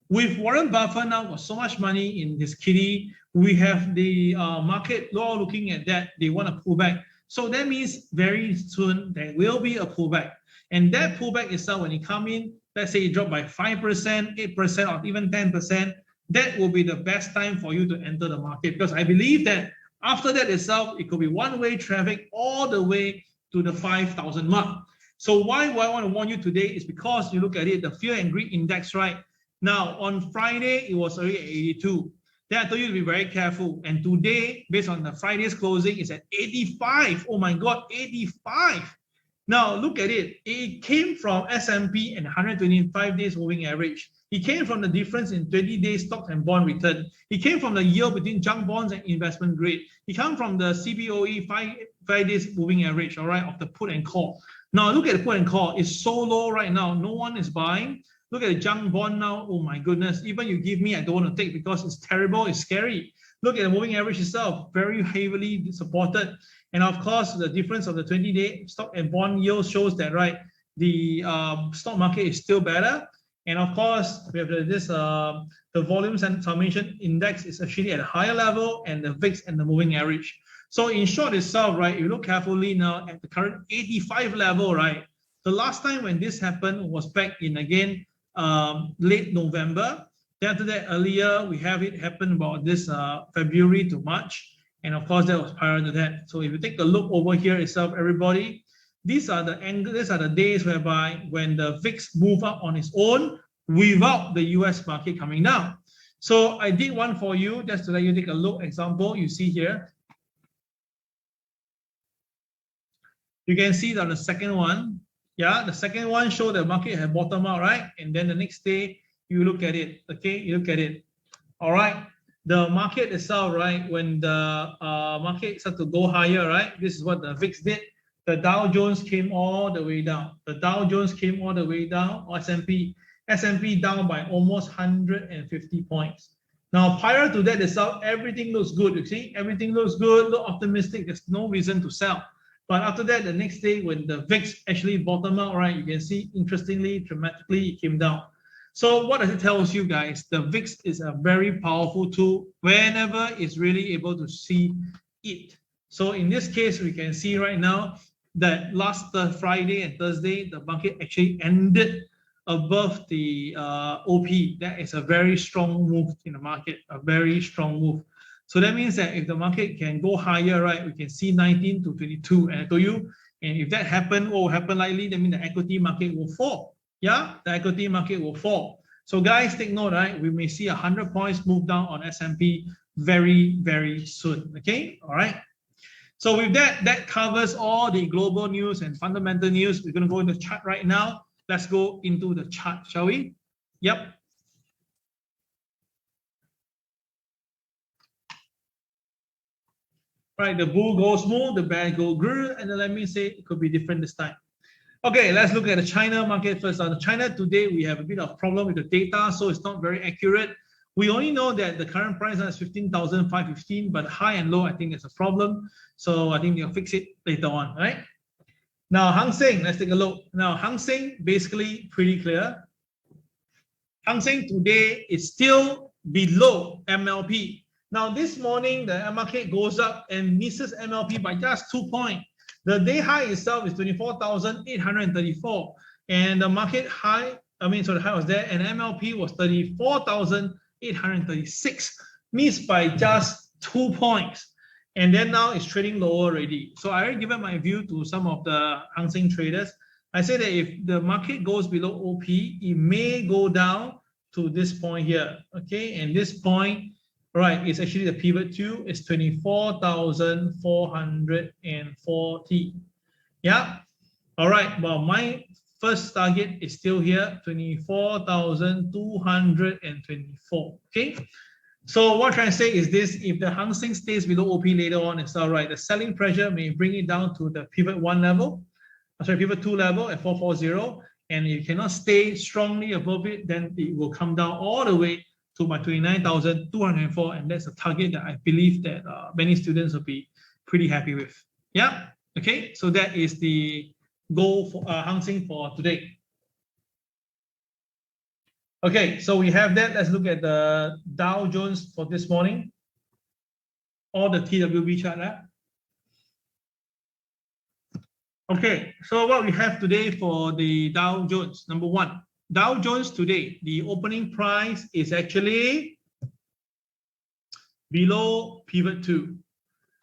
A: with Warren Buffett now got so much money in his kitty, we have the market law looking at that. They want to pull back. So that means very soon there will be a pullback. And that pullback itself, when it come in, let's say it dropped by 5%, 8%, or even 10%, that will be the best time for you to enter the market. Because I believe that after that itself, it could be one-way traffic all the way to the 5,000 mark. So why I want to warn you today is because you look at it, the fear and greed index, right? Now, on Friday, it was already at 82. Then I told you to be very careful. And today, based on the Friday's closing, it's at 85. Oh my God, 85. Now, look at it. It came from S&P and 125 days moving average. It came from the difference in 20-day stocks and bond return. It came from the yield between junk bonds and investment grade. It came from the CBOE 5 days moving average, all right, of the put and call. Now, look at the put and call. It's so low right now. No one is buying. Look at the junk bond now. Oh my goodness. Even you give me, I don't want to take because it's terrible. It's scary. Look at the moving average itself. Very heavily supported. And of course, the difference of the 20-day stock and bond yield shows that, right, the stock market is still better. And of course, we have the volumes and summation index is actually at a higher level, and the VIX and the moving average. So in short itself, right, if you look carefully now at the current 85 level, right, the last time when this happened was back in, again, late November. Then after that, earlier, we have it happen about this February to March. And of course, that was prior to that. So if you take a look over here itself, everybody, these are the days whereby when the VIX move up on its own without the US market coming down. So I did one for you just to let you take a look. Example, you see here. You can see that on the second one. Yeah, the second one showed the market had bottomed out, right? And then the next day, you look at it. Okay, you look at it. All right. The market itself, right? When the market started to go higher, right? This is what the VIX did. The Dow Jones came all the way down. The Dow Jones came all the way down. S&P down by almost 150 points. Now, prior to that itself, everything looks good. You see, everything looks good, look optimistic. There's no reason to sell. But after that, the next day, when the VIX actually bottomed out, right? You can see, interestingly, dramatically, it came down. So what does it tell you guys? The VIX is a very powerful tool whenever it's really able to see it. So in this case, we can see right now that last Friday and Thursday, the market actually ended above the OP. That is a very strong move in the market, a very strong move. So that means that if the market can go higher, right, we can see 19 to 22. And I told you, and if that happen, what will happen likely? That means the equity market will fall. Yeah, the equity market will fall. So guys, take note, right? We may see 100 points move down on S&P very, very soon. Okay, all right. So with that, that covers all the global news and fundamental news. We're going to go into the chart right now. Let's go into the chart, shall we? Yep. Right, the bull goes smooth, the bear goes grrr, and then let me say it could be different this time. Okay, let's look at the China market first. On China today, we have a bit of problem with the data, so it's not very accurate. We only know that the current price is 15,515, but high and low, I think it's a problem. So I think they'll fix it later on, right? Now, Hang Seng, let's take a look. Now, Hang Seng, basically pretty clear. Hang Seng today is still below MLP. Now this morning the market goes up and misses MLP by just 2 points. The day high itself is 24,834, and the market high, so the high was there, and MLP was 34,836, missed by just 2 points. And then now it's trading lower already. So I already given my view to some of the Hang Seng traders. I say that if the market goes below OP, it may go down to this point here. Okay, and this point, right, is actually the pivot 2, is 24,440. Yeah. All right. Well, my first target is still here, 24,224. Okay. So what I'm trying to say is this: if the Hang Seng stays below OP later on, it's all right. The selling pressure may bring it down to the pivot 1 level, pivot 2 level at 440. And if you cannot stay strongly above it, then it will come down all the way to my 29,204. And that's a target that I believe that many students will be pretty happy with. Yeah. Okay. So that is the goal for Hang Seng for today. Okay, so we have that. Let's look at the Dow Jones for this morning, or the TWB chart. Okay, so what we have today for the Dow Jones, number 1, Dow Jones today, the opening price is actually below pivot 2.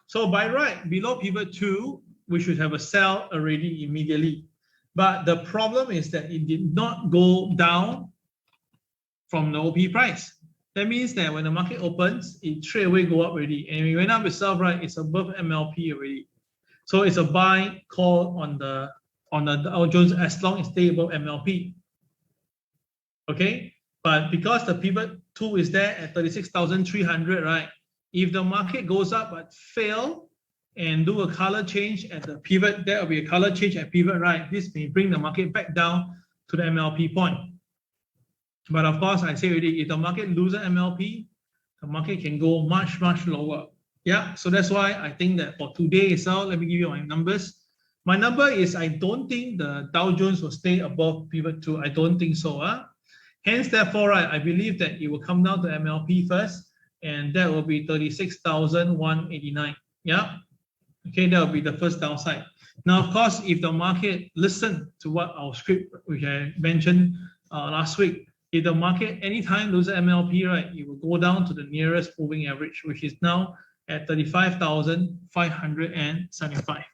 A: So by right, below pivot 2, we should have a sell already immediately. But the problem is that it did not go down from the OP price. That means that when the market opens, it straight away go up already. And we went up itself, right, it's above MLP already. So it's a buy call on the Dow Jones as long as they above MLP. Okay, but because the pivot 2 is there at 36,300, right? If the market goes up but fail and do a color change at the pivot, there will be a color change at pivot, right? This may bring the market back down to the MLP point. But of course, I say already, if the market loses MLP, the market can go much, much lower. Yeah, so that's why I think that for today itself, let me give you my numbers. My number is, I don't think the Dow Jones will stay above pivot 2. I don't think so. Hence, therefore, right, I believe that it will come down to MLP first, and that will be 36,189. Yeah, okay, that will be the first downside. Now, of course, if the market listen to what our script, which I mentioned last week, if the market anytime loses MLP, right, it will go down to the nearest moving average, which is now at 35,575.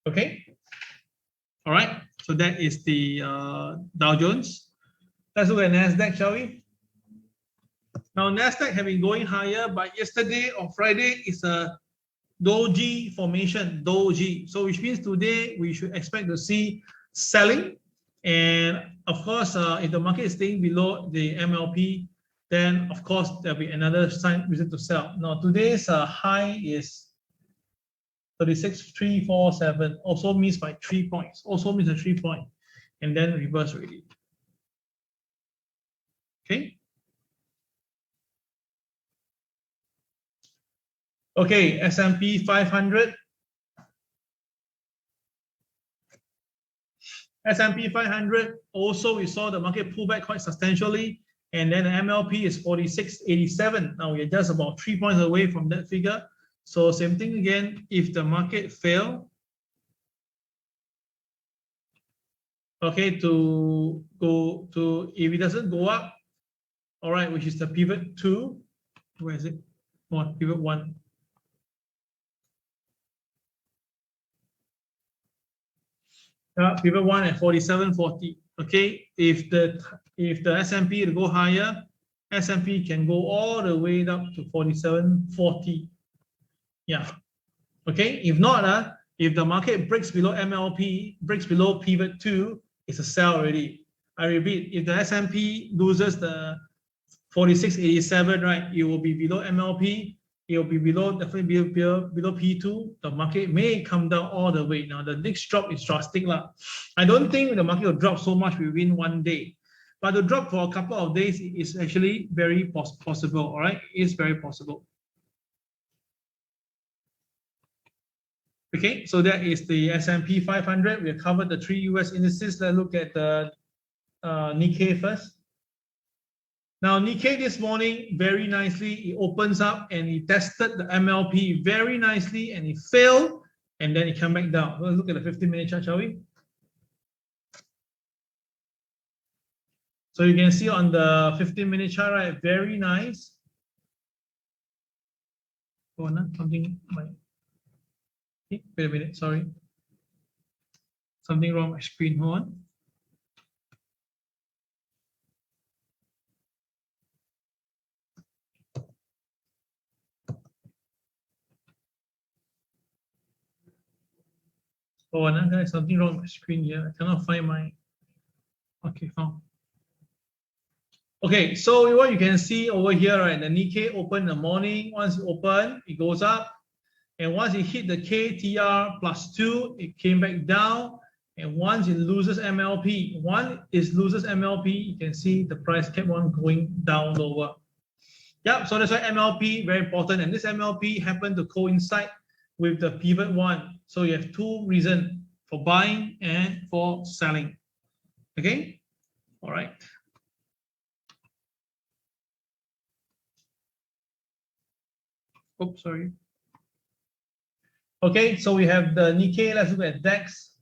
A: Okay. All right. So that is the Dow Jones. Let's look at NASDAQ, shall we? Now, NASDAQ have been going higher, but yesterday or Friday is a doji formation, doji. So which means today we should expect to see selling. And of course, if the market is staying below the MLP, then of course there'll be another reason to sell. Now today's high is 36,347, also missed by 3 points, also missed a 3 point, and then reverse already. Okay. Okay, S&P 500. S&P 500, also we saw the market pull back quite substantially, and then the MLP is 46.87. Now we are just about 3 points away from that figure. So same thing again, if the market fail, okay, to go to, if it doesn't go up, all right, which is the pivot 2, where is it? Oh, pivot 1. Pivot 1 at 47.40. Okay, if the S&P will go higher, S&P can go all the way up to 47.40. Yeah. Okay. If not, if the market breaks below MLP, breaks below pivot 2, it's a sell already. I repeat, if the S&P loses the 46.87, right, it will be below MLP. It will be below, definitely below P2. The market may come down all the way. Now, the next drop is drastic. I don't think the market will drop so much within 1 day. But the drop for a couple of days is actually very possible. All right, it is very possible. Okay, so that is the S&P 500. We have covered the 3 US indices. Let's look at the Nikkei first. Now, Nikkei this morning, very nicely, it opens up and it tested the MLP very nicely and it failed and then it came back down. Let's look at the 15-minute chart, shall we? So you can see on the 15-minute chart, right? Very nice. Oh, no, something. Wait a minute, sorry. Something wrong with my screen. Hold on. Oh, no, there's something wrong with my screen here. I cannot find my. Okay, found. Okay, so what you can see over here, right? The Nikkei opened in the morning. Once it opened, it goes up. And once it hit the KTR +2, it came back down. And once it loses MLP, loses MLP, you can see the price kept on going down lower. Yep, so that's why MLP very important. And this MLP happened to coincide with the pivot one. So you have two reasons for buying and for selling. Okay, all right. Oops, sorry. Okay, so we have the Nikkei. Let's look at DAX.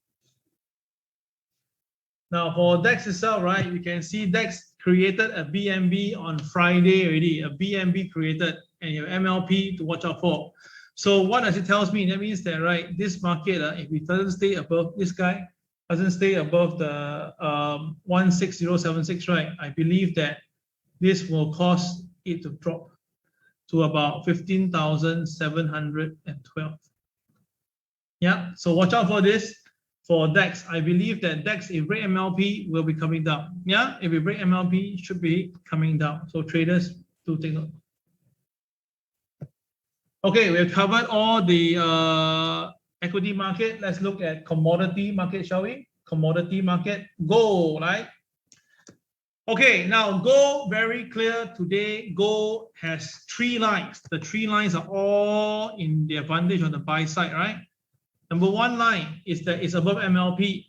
A: Now for DAX itself, right, you can see DAX created a BNB on Friday already, a BNB created, and you have MLP to watch out for. So what does it tell me? That means that, right, this market, if it doesn't stay above, this guy doesn't stay above the 16076, right, I believe that this will cause it to drop to about 15,712. Yeah, so watch out for this. For DAX, I believe that DAX, if break MLP, will be coming down. Yeah, if we break MLP, it should be coming down. So traders, do take note. Okay, we've covered all the equity market. Let's look at commodity market, shall we? Commodity market, gold, right? Okay, now gold, very clear today. Gold has three lines. The three lines are all in the advantage on the buy side, right? Number one line is that it's above MLP.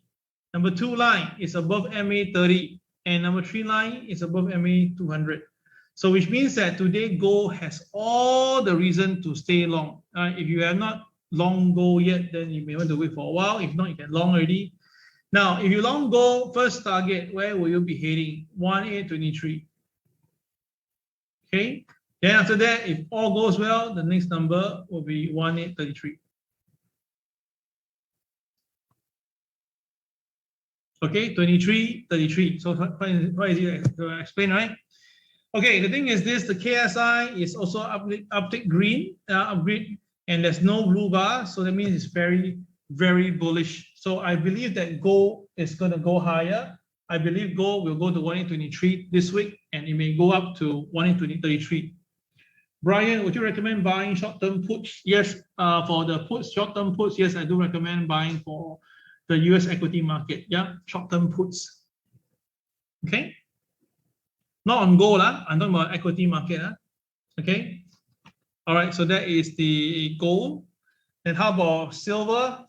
A: Number two line is above MA30. And number three line is above MA200. So which means that today gold has all the reason to stay long. If you have not long gold yet, then you may want to wait for a while. If not, you can long already. Now, if you long gold, first target, where will you be heading? 1823. Okay. Then after that, if all goes well, the next number will be 1833. Okay, 23, 33. So quite easy to explain, right? Okay, the thing is this, the KSI is also uptick green, upgrade, and there's no blue bar. So that means it's very, very bullish. So I believe that gold is going to go higher. I believe gold will go to 1823 this week, and it may go up to 1833. Brian, would you recommend buying short-term puts? Yes, for the puts, short-term puts, yes, I do recommend buying for the US equity market. Yeah, short-term puts. Okay. Not on gold, I'm talking about equity market. Okay. All right, so that is the gold. And how about silver?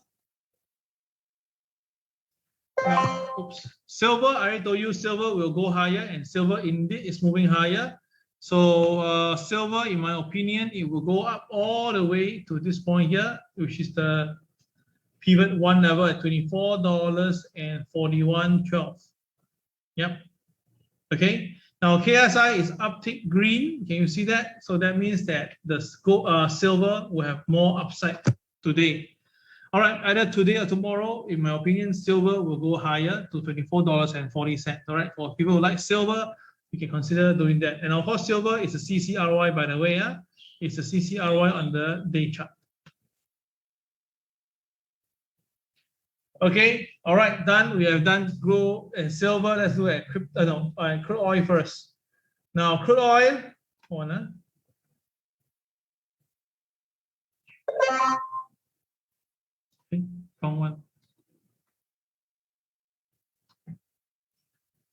A: Now, oops. Silver, I already told you silver will go higher, and silver indeed is moving higher. So silver, in my opinion, it will go up all the way to this point here, which is the pivot one level at $24.4112. Yep. Okay. Now KSI is uptick green. Can you see that? So that means that the silver will have more upside today. All right, either today or tomorrow, in my opinion, silver will go higher to $24.40. All right, for people who like silver, you can consider doing that. And of course, silver is a CCRY, by the way. It's a CCRY on the day chart. Okay, all right, done. We have done gold and silver. Let's do it. Crude oil first. Now, crude oil. Hold on. Okay, wrong one.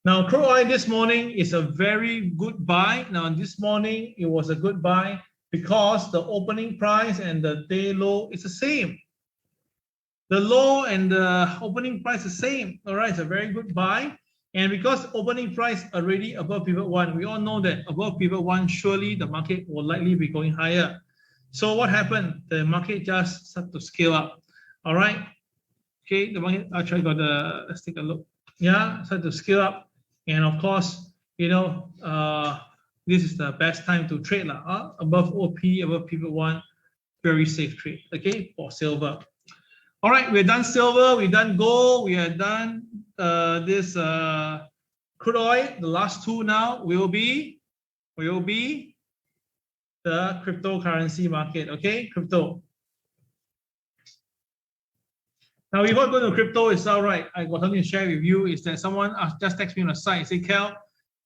A: Now, crude oil this morning is a very good buy. Now, this morning it was a good buy because the opening price and the day low is the same. The low and the opening price is the same. All right, it's a very good buy. And because opening price already above pivot 1, we all know that above pivot 1, surely the market will likely be going higher. So what happened? The market just started to scale up. All right. Okay, the market actually got the, let's take a look. Yeah, started to scale up. And of course, you know, this is the best time to trade above OP, above pivot 1, very safe trade, okay, for silver. All right, we're done silver, we've done gold, we are done this crude oil. The last two now will be the cryptocurrency market, okay, crypto. Now, before I go to crypto itself, right, I got something to share with you is that someone just texted me on the site, say, Cal,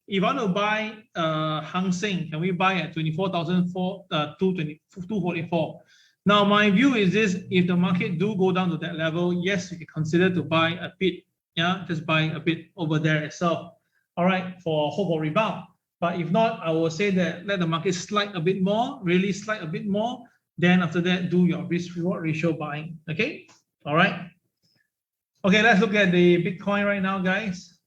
A: if you want to buy Hang Seng, can we buy at 24,244? Now, my view is this: if the market do go down to that level, yes, you can consider to buy a bit, yeah, just buy a bit over there itself, all right, for hope of rebound. But if not, I will say that let the market slide a bit more, really slide a bit more, then after that, do your risk-reward ratio buying, okay? All right. Okay, let's look at the Bitcoin right now, guys.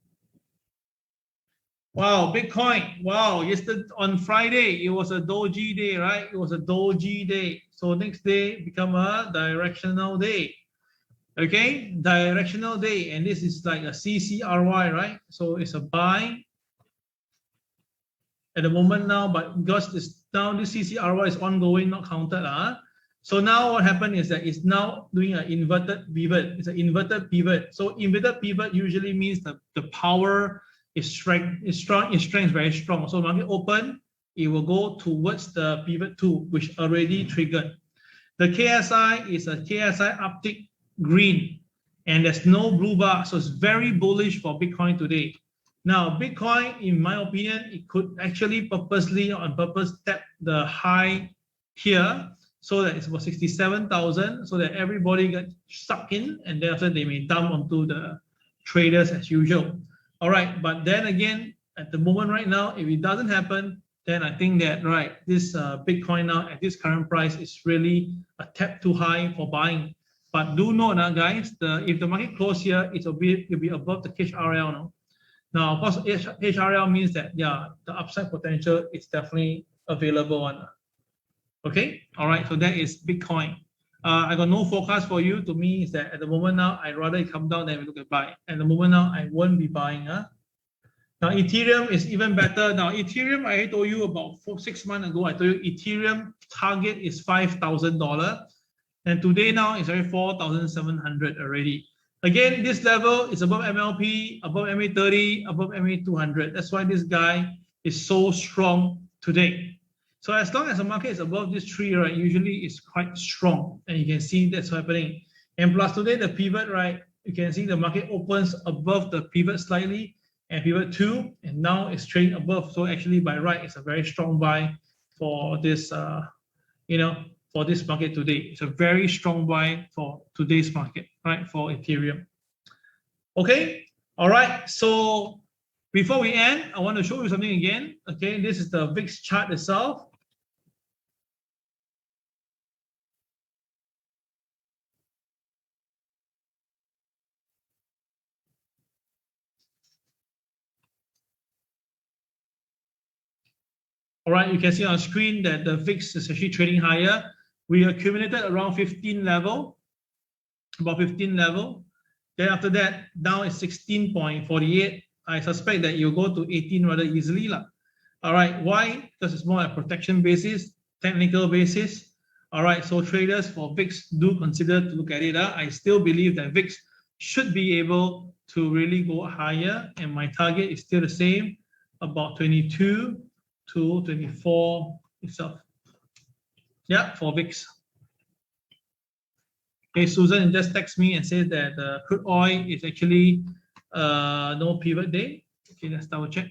A: Wow, Bitcoin. Wow, yesterday on Friday, it was a doji day, right? It was a doji day. So next day become a directional day. Okay, directional day. And this is like a CCRY, right? So it's a buy at the moment now, but because this CCRY is ongoing, not counted. So now what happened is that it's now doing an inverted pivot. It's an inverted pivot. So inverted pivot usually means that the power its strength is very strong. So market open, it will go towards the pivot 2, which already triggered. The KSI is a KSI uptick green, and there's no blue bar, so it's very bullish for Bitcoin today. Now, Bitcoin, in my opinion, it could actually purposely on purpose tap the high here, so that it's about 67,000, so that everybody gets sucked in, and then after they may dump onto the traders as usual. All right, but then again, at the moment right now, if it doesn't happen, then I think that, right, this Bitcoin now at this current price is really a tap too high for buying. But do note now, guys, if the market close here, it'll be above the HRL now. Now, of course, HRL means that, yeah, the upside potential is definitely available one. Okay, all right, so that is Bitcoin. I got no forecast for you. To me, is that at the moment now, I'd rather it come down than we look at buy. At the moment now, I won't be buying. Now, Ethereum is even better. Now, Ethereum, I told you about 6 months ago, I told you Ethereum target is $5,000. And today now, it's already 4,700 already. Again, this level is above MLP, above MA30, above MA200. That's why this guy is so strong today. So as long as the market is above this tree, right, usually it's quite strong, and you can see that's happening. And plus today the pivot, right, you can see the market opens above the pivot slightly, and pivot 2, and now it's trading above. So actually by right, it's a very strong buy for this, for this market today. It's a very strong buy for today's market, right, for Ethereum. Okay, all right. So before we end, I want to show you something again. Okay, this is the VIX chart itself. All right, you can see on screen that the VIX is actually trading higher. We accumulated around 15 level, about 15 level. Then after that, down is 16.48. I suspect that you'll go to 18 rather easily. All right, why? Because it's more a protection basis, technical basis. All right, so traders for VIX do consider to look at it. I still believe that VIX should be able to really go higher, and my target is still the same, about 22 to 24 itself. Yeah, for VIX. Okay, Susan just text me and says that crude oil is actually no pivot day. Okay, let's double check.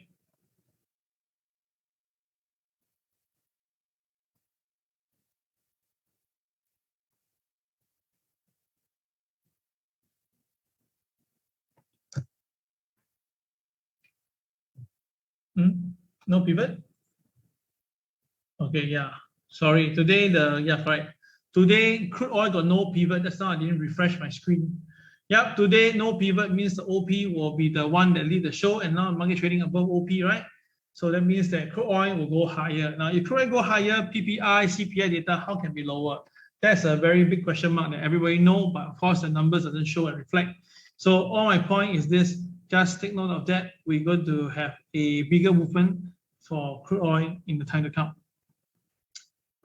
A: No pivot. Okay, yeah. Sorry. Today right. Today crude oil got no pivot. That's why I didn't refresh my screen. Yep, today no pivot means the OP will be the one that lead the show, and now market trading above OP, right? So that means that crude oil will go higher. Now, if crude oil go higher, PPI, CPI data, how can be lower? That's a very big question mark that everybody know, but of course the numbers doesn't show and reflect. So all my point is this, just take note of that. We're going to have a bigger movement for crude oil in the time to come.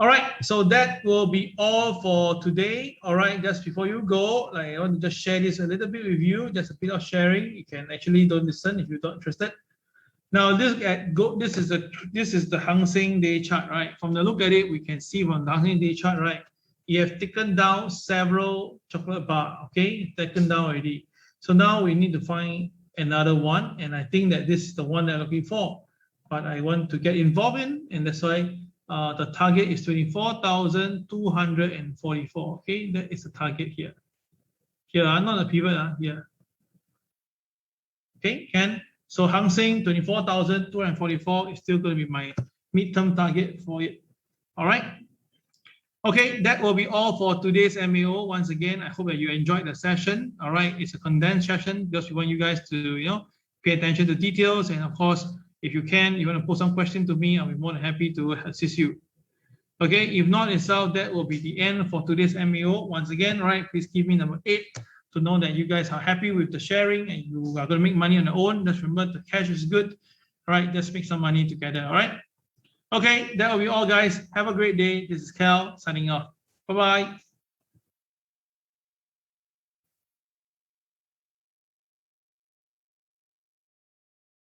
A: All right, so that will be all for today. All right, just before you go, I want to just share this a little bit with you, just a bit of sharing. You can actually don't listen if you're not interested. Now, this is the Hang Seng day chart, right? From the look at it, we can see from the Hang Seng day chart, right? You have taken down several chocolate bar, okay? Taken down already. So now we need to find another one, and I think that this is the one that I'm looking for. But I want to get involved in, and that's why the target is 24,244. Okay, that is the target here. Here, not a pivot here. Okay, can. So Hang Seng 24,244 is still going to be my midterm target for it. All right. Okay, that will be all for today's MAO. Once again, I hope that you enjoyed the session. All right, it's a condensed session because we want you guys to pay attention to details, and of course, if you can, you want to pose some question to me, I'll be more than happy to assist you. Okay, if not itself, that will be the end for today's MAO. Once again, right, please give me number 8 to know that you guys are happy with the sharing and you are going to make money on your own. Just remember, the cash is good. All right, just make some money together. All right. Okay, that will be all, guys. Have a great day. This is Cal signing off. Bye-bye.